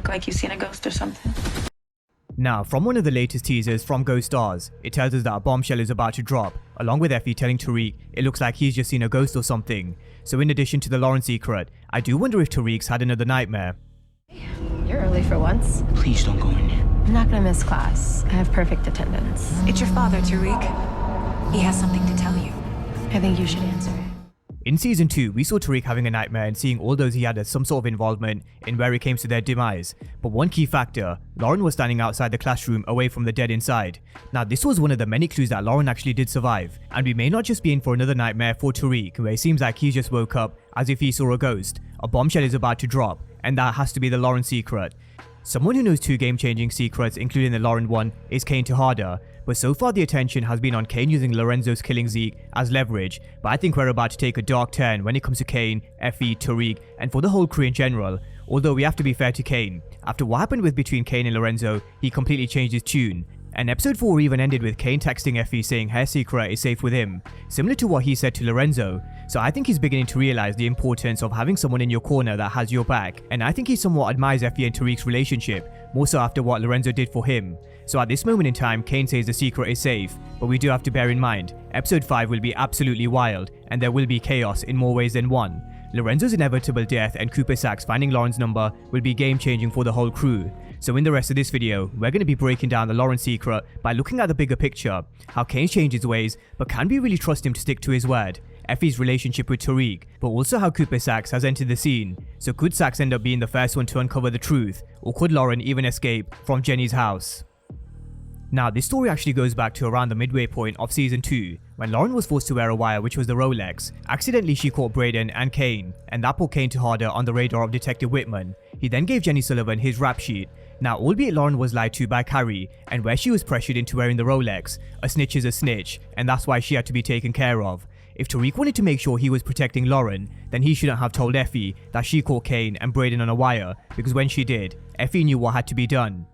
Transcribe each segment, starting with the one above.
look like you've seen a ghost or something? Now, from one of the latest teasers from Ghost Stars, it tells us that a bombshell is about to drop, along with Effie telling Tariq it looks like he's just seen a ghost or something. So in addition to the Lauren secret, I do wonder if Tariq's had another nightmare. You're early for once. Please don't go in there. I'm not gonna miss class. I have perfect attendance. It's your father, Tariq. He has something to tell you. I think you should answer it. In season 2, we saw Tariq having a nightmare and seeing all those he had as some sort of involvement in where it came to their demise. But one key factor, Lauren was standing outside the classroom away from the dead inside. Now this was one of the many clues that Lauren actually did survive, and we may not just be in for another nightmare for Tariq, where it seems like he just woke up as if he saw a ghost. A bombshell is about to drop, and that has to be the Lauren secret. Someone who knows 2 game-changing secrets, including the Lauren one, is Kane to Harder, but so far the attention has been on Kane using Lorenzo's killing Zeke as leverage, but I think we're about to take a dark turn when it comes to Kane, Effie, Tariq, and for the whole crew in general. Although we have to be fair to Kane, after what happened with between Kane and Lorenzo, he completely changed his tune. And episode 4 even ended with Kane texting Effie saying her secret is safe with him, similar to what he said to Lorenzo. So I think he's beginning to realize the importance of having someone in your corner that has your back, and I think he somewhat admires Effie and Tariq's relationship, more so after what Lorenzo did for him. So at this moment in time, Kane says the secret is safe, but we do have to bear in mind, episode 5 will be absolutely wild, and there will be chaos in more ways than one. Lorenzo's inevitable death and Cooper Saxe finding Lauren's number will be game-changing for the whole crew. So in the rest of this video, we're going to be breaking down the Lauren secret by looking at the bigger picture, how Kane's changed his ways, but can we really trust him to stick to his word? Effie's relationship with Tariq, but also how Cooper Saxe has entered the scene. So could Saxe end up being the first one to uncover the truth, or could Lauren even escape from Jenny's house? Now, this story actually goes back to around the midway point of season 2, when Lauren was forced to wear a wire which was the Rolex. Accidentally she caught Brayden and Kane, and that put Kane to Harder on the radar of Detective Whitman. He then gave Jenny Sullivan his rap sheet. Now, albeit Lauren was lied to by Carrie, and where she was pressured into wearing the Rolex, a snitch is a snitch, and that's why she had to be taken care of. If Tariq wanted to make sure he was protecting Lauren, then he shouldn't have told Effie that she caught Kane and Brayden on a wire, because when she did, Effie knew what had to be done.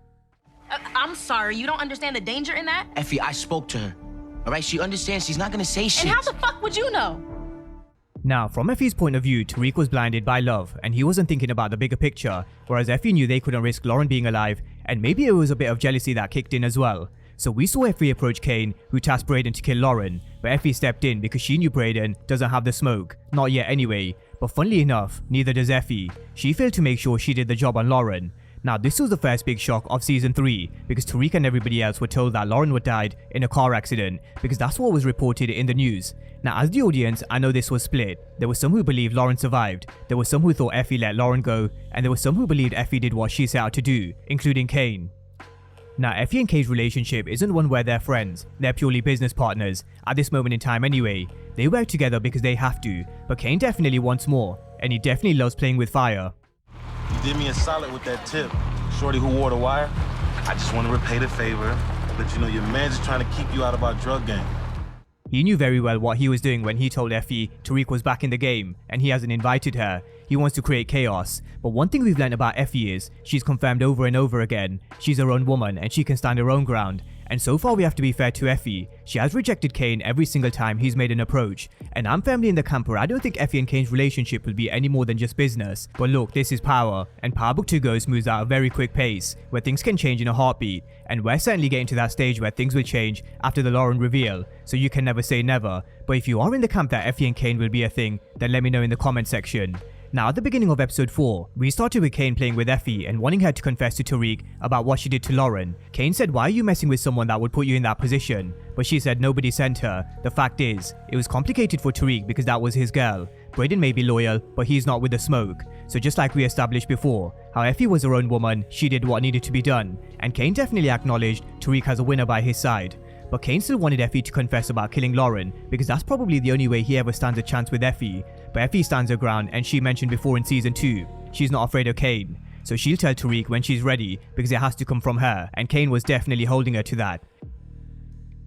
I'm sorry, you don't understand the danger in that? Effie, I spoke to her. Alright, she understands she's not gonna say shit. And how the fuck would you know? Now, from Effie's point of view, Tariq was blinded by love, and he wasn't thinking about the bigger picture, whereas Effie knew they couldn't risk Lauren being alive, and maybe it was a bit of jealousy that kicked in as well. So we saw Effie approach Kane, who tasked Brayden to kill Lauren, but Effie stepped in because she knew Brayden doesn't have the smoke, not yet anyway, but funnily enough, neither does Effie. She failed to make sure she did the job on Lauren. Now this was the first big shock of season 3, because Tariq and everybody else were told that Lauren had died in a car accident, because that's what was reported in the news. Now as the audience, I know this was split. There were some who believed Lauren survived, there were some who thought Effie let Lauren go, and there were some who believed Effie did what she set out to do, including Kane. Now Effie and Kane's relationship isn't one where they're friends, they're purely business partners, at this moment in time anyway. They work together because they have to, but Kane definitely wants more, and he definitely loves playing with fire. You did me a solid with that tip. Shorty who wore the wire, I just want to repay the favor, but you know your man's just trying to keep you out of our drug game. He knew very well what he was doing when he told Effie Tariq was back in the game, and he hasn't invited her. He wants to create chaos. But one thing we've learned about Effie is, she's confirmed over and over again, she's her own woman and she can stand her own ground. And so far we have to be fair to Effie, she has rejected Kane every single time he's made an approach. And I'm firmly in the camp where I don't think Effie and Kane's relationship will be any more than just business. But look, this is power, and Power Book 2 Ghost moves at a very quick pace, where things can change in a heartbeat. And we're certainly getting to that stage where things will change after the Lauren reveal, so you can never say never. But if you are in the camp that Effie and Kane will be a thing, then let me know in the comment section. Now at the beginning of episode 4, we started with Kane playing with Effie and wanting her to confess to Tariq about what she did to Lauren. Kane said, why are you messing with someone that would put you in that position? But she said nobody sent her. The fact is, it was complicated for Tariq because that was his girl. Brayden may be loyal, but he's not with the smoke. So just like we established before, how Effie was her own woman, she did what needed to be done. And Kane definitely acknowledged Tariq has a winner by his side. But Kane still wanted Effie to confess about killing Lauren, because that's probably the only way he ever stands a chance with Effie. But Effie stands her ground, and she mentioned before in season 2, she's not afraid of Kane. So she'll tell Tariq when she's ready, because it has to come from her, and Kane was definitely holding her to that.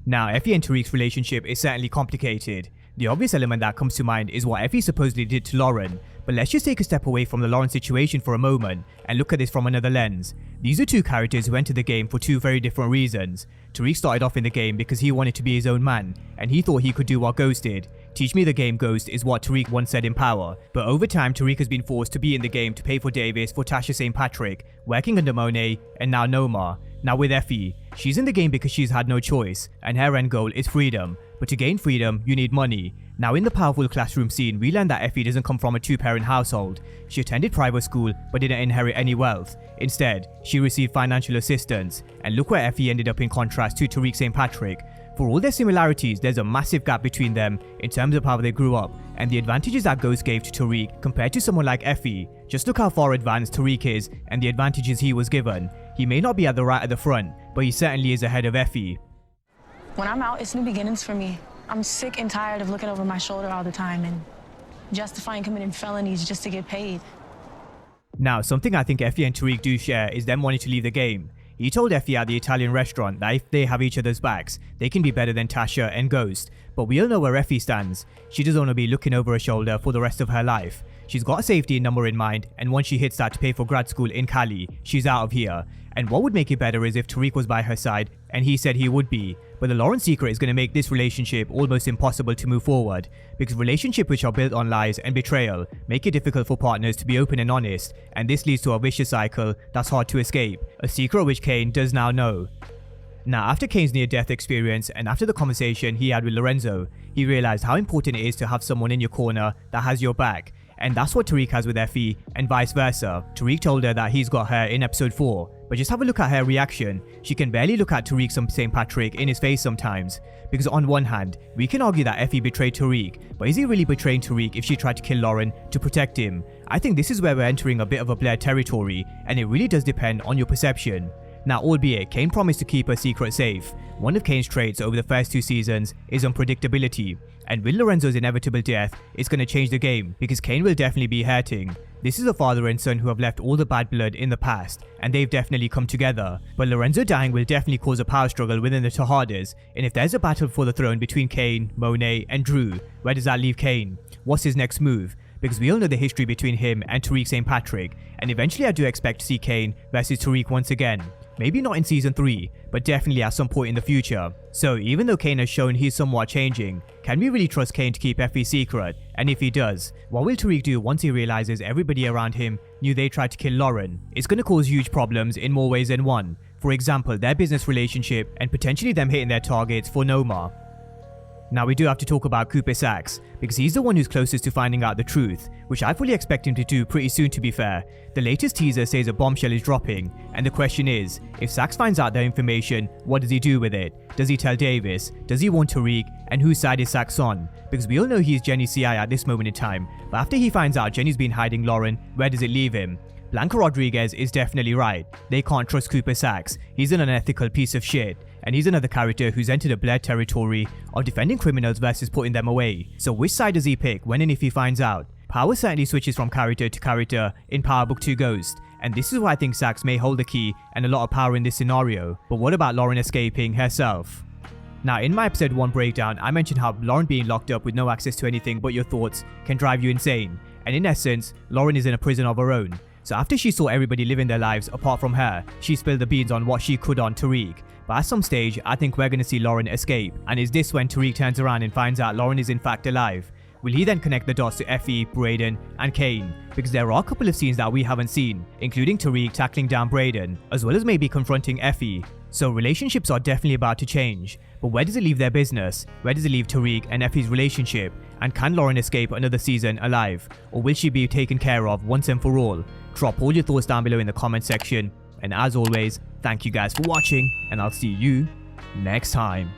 Now Effie and Tariq's relationship is certainly complicated. The obvious element that comes to mind is what Effie supposedly did to Lauren, but let's just take a step away from the Lauren situation for a moment and look at this from another lens. These are two characters who entered the game for two very different reasons. Tariq started off in the game because he wanted to be his own man, and he thought he could do what Ghost did. "Teach me the game, Ghost," is what Tariq once said in Power. But over time, Tariq has been forced to be in the game to pay for Davis for Tariq St Patrick, working under Monet, and now Noma. Now with Effie, she's in the game because she's had no choice, and her end goal is freedom. But to gain freedom, you need money. Now in the powerful classroom scene, we learn that Effie doesn't come from a two-parent household. She attended private school but didn't inherit any wealth. Instead, she received financial assistance. And look where Effie ended up in contrast to Tariq St Patrick. For all their similarities, there's a massive gap between them in terms of how they grew up and the advantages that Ghost gave to Tariq compared to someone like Effie. Just look how far advanced Tariq is and the advantages he was given. He may not be at the front, but he certainly is ahead of Effie. When I'm out, it's new beginnings for me. I'm sick and tired of looking over my shoulder all the time and justifying committing felonies just to get paid. Now, something I think Effie and Tariq do share is them wanting to leave the game. He told Effie at the Italian restaurant that if they have each other's backs, they can be better than Tasha and Ghost. But we all know where Effie stands. She doesn't want to be looking over her shoulder for the rest of her life. She's got a safety number in mind, and once she hits that to pay for grad school in Cali, she's out of here. And what would make it better is if Tariq was by her side, and he said he would be. But the Lauren secret is going to make this relationship almost impossible to move forward, because relationships which are built on lies and betrayal make it difficult for partners to be open and honest, and this leads to a vicious cycle that's hard to escape, a secret which Kane does now know. Now, after Kane's near-death experience and after the conversation he had with Lorenzo, he realized how important it is to have someone in your corner that has your back. And that's what Tariq has with Effie, and vice versa. Tariq told her that he's got her in episode 4, but just have a look at her reaction. She can barely look at Tariq St Patrick in his face sometimes. Because on one hand, we can argue that Effie betrayed Tariq, but is he really betraying Tariq if she tried to kill Lauren to protect him? I think this is where we're entering a bit of a Blair territory, and it really does depend on your perception. Now, albeit Kane promised to keep her secret safe, one of Kane's traits over the first 2 seasons is unpredictability. And with Lorenzo's inevitable death, it's going to change the game, because Kane will definitely be hurting. This is a father and son who have left all the bad blood in the past, and they've definitely come together. But Lorenzo dying will definitely cause a power struggle within the Tejadas, and if there's a battle for the throne between Kane, Monet, and Drew, where does that leave Kane? What's his next move? Because we all know the history between him and Tariq St Patrick, and eventually I do expect to see Kane versus Tariq once again. Maybe not in season 3, but definitely at some point in the future. So even though Kane has shown he's somewhat changing, can we really trust Kane to keep Effie's secret? And if he does, what will Tariq do once he realizes everybody around him knew they tried to kill Lauren? It's going to cause huge problems in more ways than one. For example, their business relationship and potentially them hitting their targets for Noma. Now we do have to talk about Cooper Saxe, because he's the one who's closest to finding out the truth, which I fully expect him to do pretty soon, to be fair. The latest teaser says a bombshell is dropping, and the question is, if Saxe finds out the information, what does he do with it? Does he tell Davis? Does he warn Tariq? And whose side is Saxe on? Because we all know he's Jenny's CI at this moment in time, but after he finds out Jenny's been hiding Lauren, where does it leave him? Blanca Rodriguez is definitely right. They can't trust Cooper Saxe. He's an unethical piece of shit. And he's another character who's entered a Blair territory of defending criminals versus putting them away. So which side does he pick when and if he finds out? Power certainly switches from character to character in Power Book 2 Ghost. And this is why I think Saxe may hold the key and a lot of power in this scenario. But what about Lauren escaping herself? Now, in my episode 1 breakdown, I mentioned how Lauren being locked up with no access to anything but your thoughts can drive you insane. And in essence, Lauren is in a prison of her own. So after she saw everybody living their lives apart from her, she spilled the beans on what she could on Tariq. But at some stage, I think we're going to see Lauren escape. And is this when Tariq turns around and finds out Lauren is in fact alive? Will he then connect the dots to Effie, Brayden, and Kane? Because there are a couple of scenes that we haven't seen, including Tariq tackling down Brayden, as well as maybe confronting Effie. So relationships are definitely about to change. But where does it leave their business? Where does it leave Tariq and Effie's relationship? And can Lauren escape another season alive? Or will she be taken care of once and for all? Drop all your thoughts down below in the comment section. And as always, thank you guys for watching, and I'll see you next time.